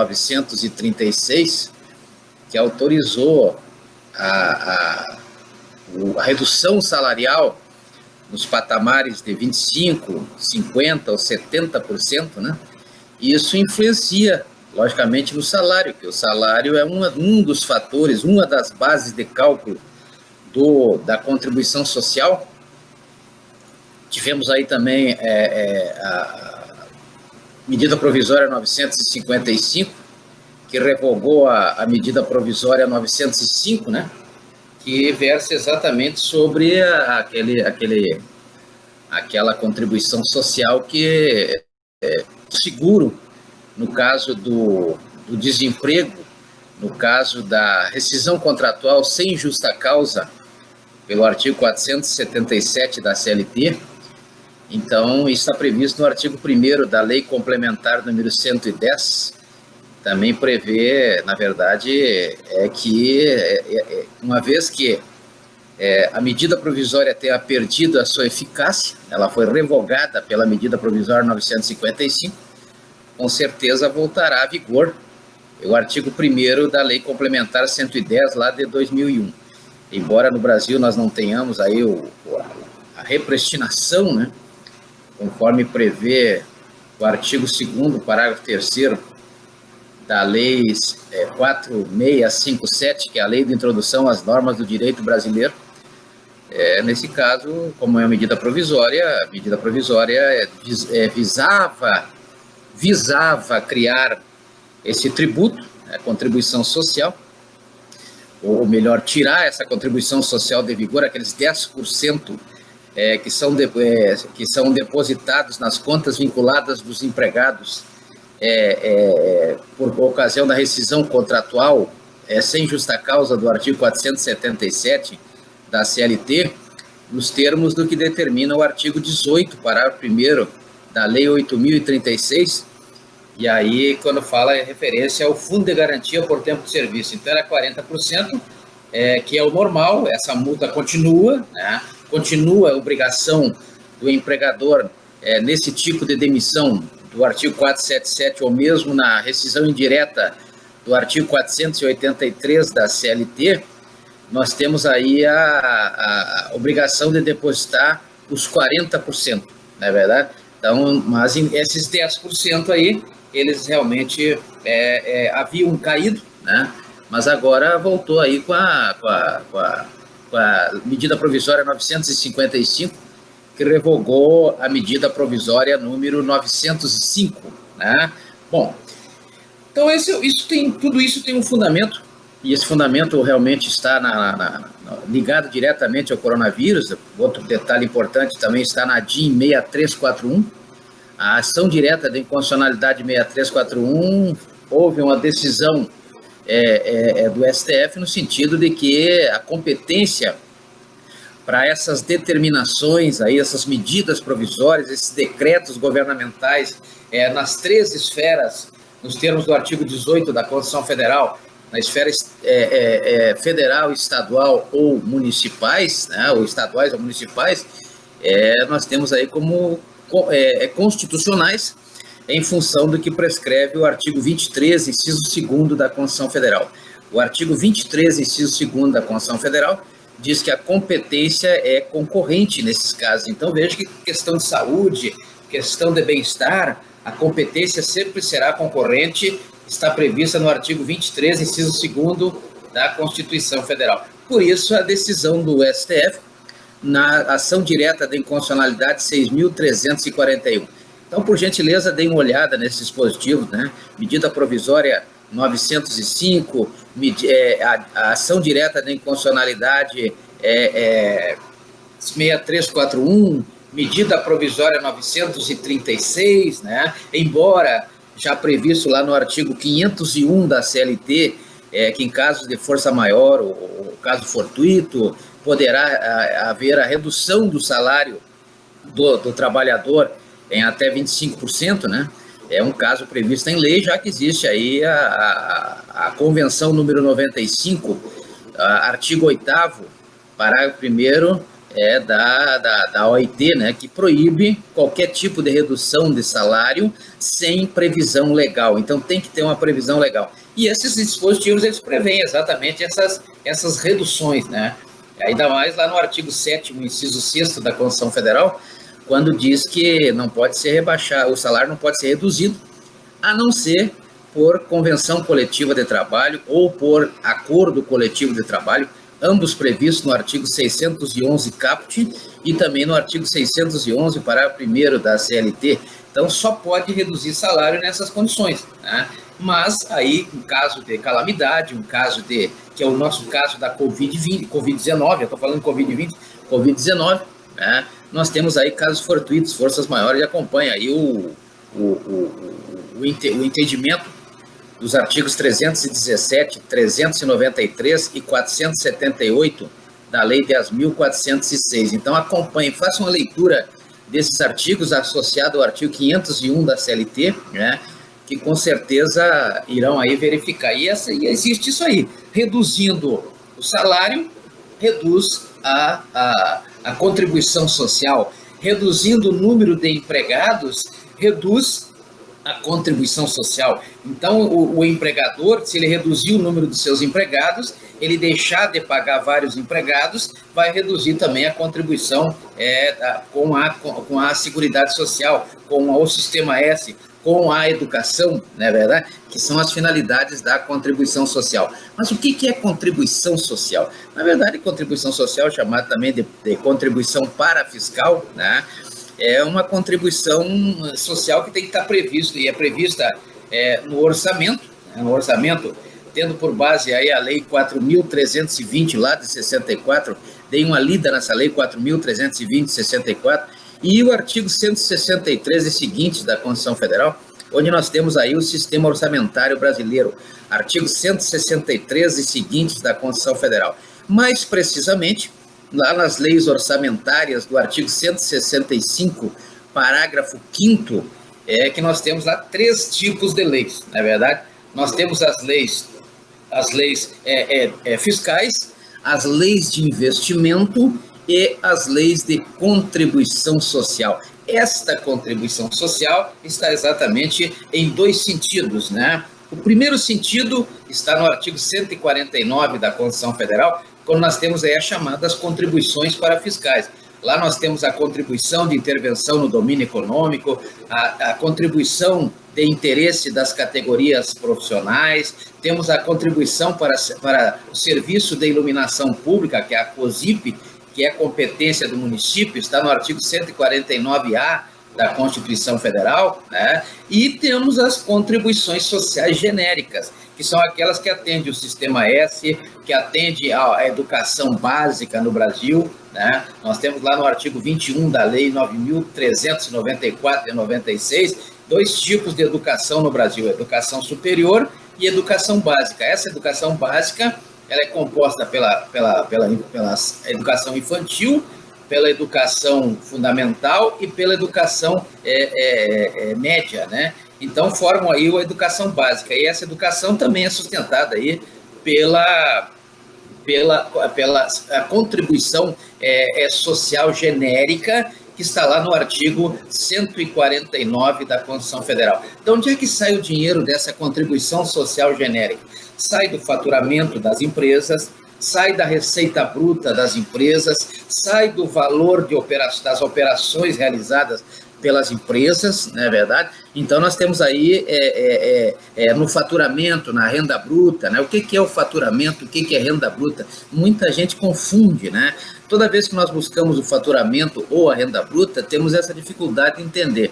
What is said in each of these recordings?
1936, que autorizou a redução salarial nos patamares de 25%, 50% ou 70%, né? E isso influencia, logicamente, no salário, que o salário é um dos fatores, uma das bases de cálculo da contribuição social. Tivemos aí também a medida provisória 955, que revogou a medida provisória 905, né? Que versa exatamente sobre aquela contribuição social que é seguro no caso do desemprego, no caso da rescisão contratual sem justa causa, pelo artigo 477 da CLT. Então, isso está previsto no artigo 1º da Lei Complementar número 110, também prevê, na verdade, uma vez que a medida provisória tenha perdido a sua eficácia, ela foi revogada pela medida provisória 955, com certeza voltará a vigor o artigo 1º da Lei Complementar 110, lá de 2001. Embora no Brasil nós não tenhamos aí a repristinação, né, conforme prevê o artigo 2º, parágrafo 3º, da Lei 4657, que é a Lei de Introdução às Normas do Direito Brasileiro. Nesse caso, como é uma medida provisória, a medida provisória visava criar esse tributo, a contribuição social, ou melhor, tirar essa contribuição social de vigor, aqueles 10% que são depositados nas contas vinculadas dos empregados por ocasião da rescisão contratual sem justa causa do artigo 477 da CLT, nos termos do que determina o artigo 18, parágrafo 1º da Lei 8.036, e aí quando fala em referência ao Fundo de Garantia por Tempo de Serviço. Então era 40%, que é o normal, essa multa continua, né? Continua a obrigação do empregador nesse tipo de demissão do artigo 477 ou mesmo na rescisão indireta do artigo 483 da CLT, nós temos aí a obrigação de depositar os 40%, não é verdade? Então, mas esses 10% aí, eles realmente haviam caído, né? Mas agora voltou aí com a medida provisória 955, que revogou a medida provisória número 905, né? Bom, então tudo isso tem um fundamento, e esse fundamento realmente está ligado diretamente ao coronavírus. Outro detalhe importante também está na DIN 6341, a ação direta de inconstitucionalidade 6341. Houve uma decisão do STF no sentido de que a competência para essas determinações, aí, essas medidas provisórias, esses decretos governamentais nas 3 esferas, nos termos do artigo 18 da Constituição Federal, na esfera federal, estadual ou municipais, né, ou estaduais ou municipais, nós temos aí como constitucionais, em função do que prescreve o artigo 23, inciso 2º da Constituição Federal. O artigo 23, inciso 2º da Constituição Federal diz que a competência é concorrente nesses casos. Então, veja que questão de saúde, questão de bem-estar, a competência sempre será concorrente, está prevista no artigo 23, inciso 2º da Constituição Federal. Por isso, a decisão do STF na ação direta de inconstitucionalidade 6.341. Então, por gentileza, deem uma olhada nesses dispositivos, né? Medida provisória 905, a ação direta de inconstitucionalidade 6341, medida provisória 936, né? Embora já previsto lá no artigo 501 da CLT, que em casos de força maior ou caso fortuito, poderá haver a redução do salário do trabalhador em até 25%, né? É um caso previsto em lei, já que existe aí a Convenção número 95, artigo 8º, parágrafo 1º, da OIT, né, que proíbe qualquer tipo de redução de salário sem previsão legal. Então, tem que ter uma previsão legal. E esses dispositivos, eles prevêem exatamente essas reduções, né? Ainda mais lá no artigo 7º, inciso 6º da Constituição Federal, quando diz que não pode ser rebaixado, o salário não pode ser reduzido, a não ser por convenção coletiva de trabalho ou por acordo coletivo de trabalho, ambos previstos no artigo 611 caput e também no artigo 611, parágrafo 1º da CLT. Então, só pode reduzir salário nessas condições, né? Mas aí, um caso de calamidade, um caso que é o nosso caso da Covid-19, eu estou falando Covid-19, né? Nós temos aí casos fortuitos, forças maiores, e acompanha aí o entendimento dos artigos 317, 393 e 478 da Lei 10.406. Então, acompanhe, faça uma leitura desses artigos associado ao artigo 501 da CLT, né, que com certeza irão aí verificar. E existe isso aí, reduzindo o salário, reduz a contribuição social, reduzindo o número de empregados, reduz a contribuição social. Então, o empregador, se ele reduzir o número de seus empregados, ele deixar de pagar vários empregados, vai reduzir também a contribuição com a Seguridade Social, com o Sistema S, com a educação, não é verdade? Que são as finalidades da contribuição social. Mas o que é contribuição social? Na verdade, contribuição social, chamada também de contribuição parafiscal, né? É uma contribuição social que tem que estar prevista, e é prevista no orçamento, né? No orçamento, tendo por base aí a Lei 4.320, lá de 64, dei uma lida nessa Lei 4.320 de 64, e o artigo 163 e seguintes da Constituição Federal, onde nós temos aí o Sistema Orçamentário Brasileiro, artigo 163 e seguintes da Constituição Federal. Mais precisamente, lá nas leis orçamentárias do artigo 165, parágrafo 5º, que nós temos lá 3 tipos de leis, não é verdade? Nós temos as leis fiscais, as leis de investimento e as leis de contribuição social. Esta contribuição social está exatamente em 2 sentidos, né? O primeiro sentido está no artigo 149 da Constituição Federal, quando nós temos aí as chamadas contribuições parafiscais. Lá nós temos a contribuição de intervenção no domínio econômico, a contribuição de interesse das categorias profissionais, temos a contribuição para o serviço de iluminação pública, que é a COSIP, que é competência do município, está no artigo 149A da Constituição Federal, né? E temos as contribuições sociais genéricas, que são aquelas que atendem o Sistema S, que atende a educação básica no Brasil, né? Nós temos lá no artigo 21 da Lei 9.394 de 96, 2 tipos de educação no Brasil, educação superior e educação básica. Essa educação básica, ela é composta pela educação infantil, pela educação fundamental e pela educação média, né? Então, formam aí a educação básica. E essa educação também é sustentada aí pela contribuição social genérica, que está lá no artigo 149 da Constituição Federal. Então, onde é que sai o dinheiro dessa contribuição social genérica? Sai do faturamento das empresas, sai da receita bruta das empresas, sai do valor das operações realizadas pelas empresas, não é verdade? Então, nós temos aí no faturamento, na renda bruta, né? O que é o faturamento, o que é renda bruta? Muita gente confunde, né? Toda vez que nós buscamos o faturamento ou a renda bruta, temos essa dificuldade de entender.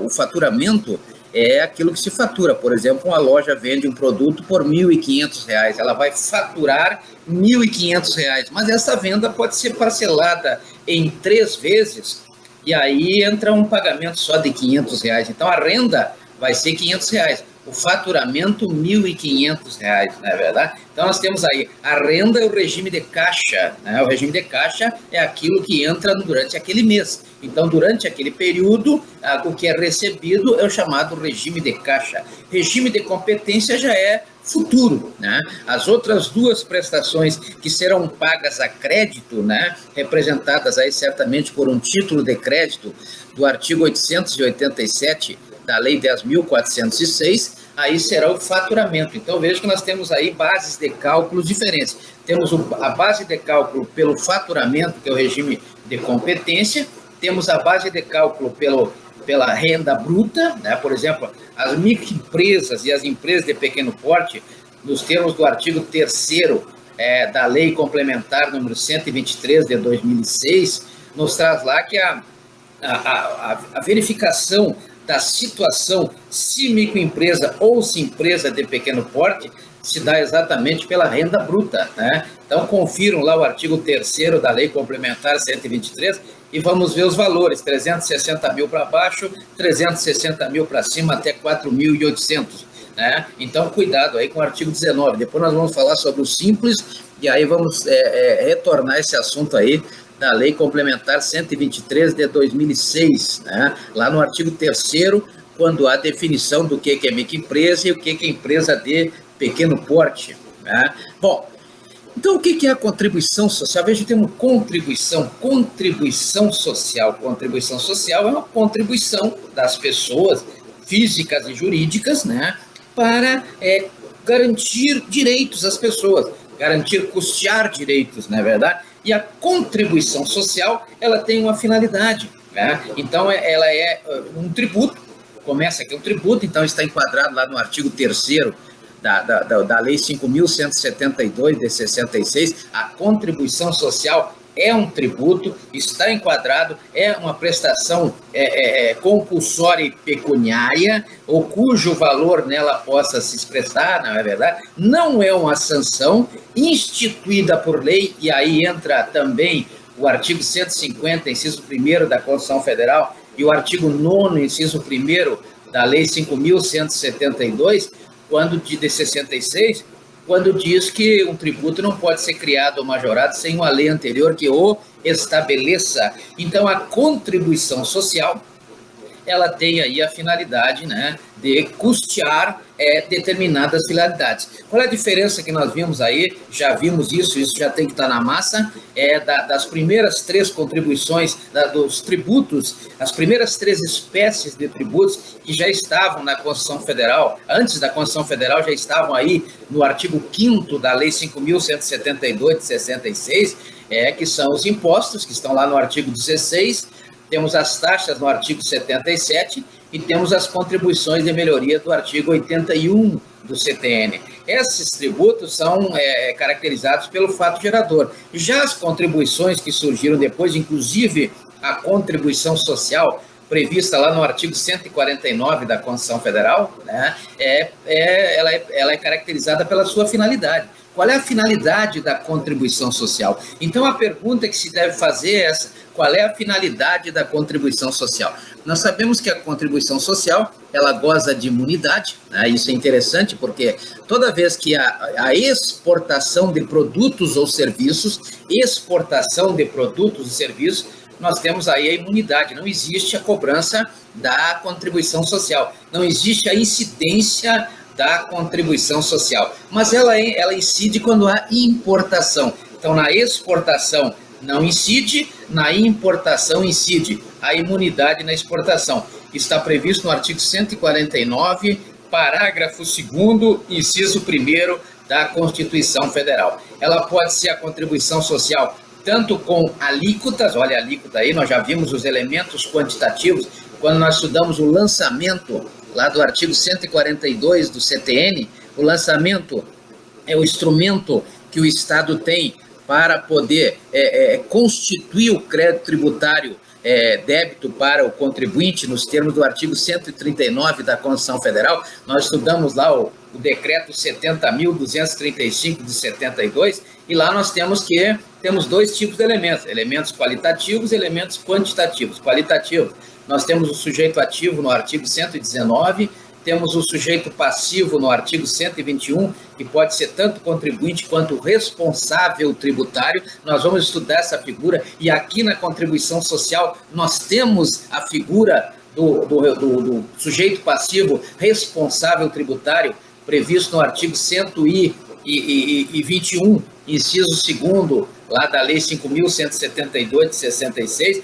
O faturamento é aquilo que se fatura. Por exemplo, uma loja vende um produto por R$ 1.500, ela vai faturar R$ 1.500, mas essa venda pode ser parcelada em 3 vezes, e aí entra um pagamento só de R$ 500. Então, a renda vai ser R$ 500. o faturamento R$ 1.500, não é verdade? Então, nós temos aí a renda e o regime de caixa, né? O regime de caixa é aquilo que entra durante aquele mês. Então, durante aquele período, o que é recebido é o chamado regime de caixa. Regime de competência já é futuro, né? As outras duas prestações que serão pagas a crédito, né, representadas aí certamente por um título de crédito do artigo 887 da Lei 10.406, aí será o faturamento. Então, veja que nós temos aí bases de cálculos diferentes. Temos a base de cálculo pelo faturamento, que é o regime de competência, temos a base de cálculo pela renda bruta, né? Por exemplo, as microempresas e as empresas de pequeno porte, nos termos do artigo 3º da Lei Complementar número 123 de 2006, nos traz lá que a verificação da situação, se microempresa ou se empresa de pequeno porte, se dá exatamente pela renda bruta, né? Então, confiram lá o artigo 3º da Lei Complementar 123 e vamos ver os valores, 360 mil para baixo, 360 mil para cima, até 4.800, né? Então, cuidado aí com o artigo 19. Depois nós vamos falar sobre o simples e aí vamos retornar esse assunto aí da Lei Complementar 123 de 2006, né? Lá no artigo 3º, quando há definição do que é microempresa e o que é empresa de pequeno porte, né? Bom, então o que é a contribuição social? Veja, temos contribuição social. Contribuição social é uma contribuição das pessoas físicas e jurídicas, né, para garantir direitos às pessoas, custear direitos, não é verdade? E a contribuição social, ela tem uma finalidade, né? Então, ela é um tributo, começa aqui um tributo, então está enquadrado lá no artigo 3º da Lei 5.172 de 66, a contribuição social é um tributo, está enquadrado, é uma prestação compulsória e pecuniária, ou cujo valor nela possa se expressar, não é verdade? Não é uma sanção instituída por lei, e aí entra também o artigo 150, inciso 1º da Constituição Federal, e o artigo 9º, inciso 1º da Lei 5.172, de 66, quando diz que um tributo não pode ser criado ou majorado sem uma lei anterior que o estabeleça. Então, a contribuição social, ela tem aí a finalidade, né, de custear determinadas finalidades. Qual é a diferença que nós vimos aí? Já vimos isso já tem que estar na massa, das primeiras 3 contribuições, dos tributos, as primeiras 3 espécies de tributos que já estavam na Constituição Federal, antes da Constituição Federal já estavam aí no artigo 5º da Lei 5.172 de 66, que são os impostos, que estão lá no artigo 16, temos as taxas no artigo 77 e temos as contribuições de melhoria do artigo 81 do CTN. Esses tributos são caracterizados pelo fato gerador. Já as contribuições que surgiram depois, inclusive a contribuição social, prevista lá no artigo 149 da Constituição Federal, né, ela é caracterizada pela sua finalidade. Qual é a finalidade da contribuição social? Então, a pergunta que se deve fazer é essa: qual é a finalidade da contribuição social? Nós sabemos que a contribuição social, ela goza de imunidade, né? Isso é interessante porque toda vez que a exportação de produtos ou serviços, nós temos aí a imunidade, não existe a cobrança da contribuição social, não existe a incidência da contribuição social, mas ela incide quando há importação. Então, na exportação não incide, na importação incide. A imunidade na exportação está previsto no artigo 149, parágrafo 2º, inciso 1º da Constituição Federal. Ela pode ser a contribuição social tanto com alíquotas, olha a alíquota aí, nós já vimos os elementos quantitativos, quando nós estudamos o lançamento lá do artigo 142 do CTN, o lançamento é o instrumento que o Estado tem para poder constituir o crédito tributário débito para o contribuinte, nos termos do artigo 139 da Constituição Federal. Nós estudamos lá o decreto 70.235 de 72, e lá nós temos 2 tipos de elementos qualitativos e elementos quantitativos. Qualitativos, nós temos o sujeito ativo no artigo 119, temos o sujeito passivo no artigo 121, que pode ser tanto contribuinte quanto responsável tributário. Nós vamos estudar essa figura, e aqui na contribuição social nós temos a figura do sujeito passivo responsável tributário, previsto no artigo 121, inciso 2º, lá da Lei 5.172 de 66,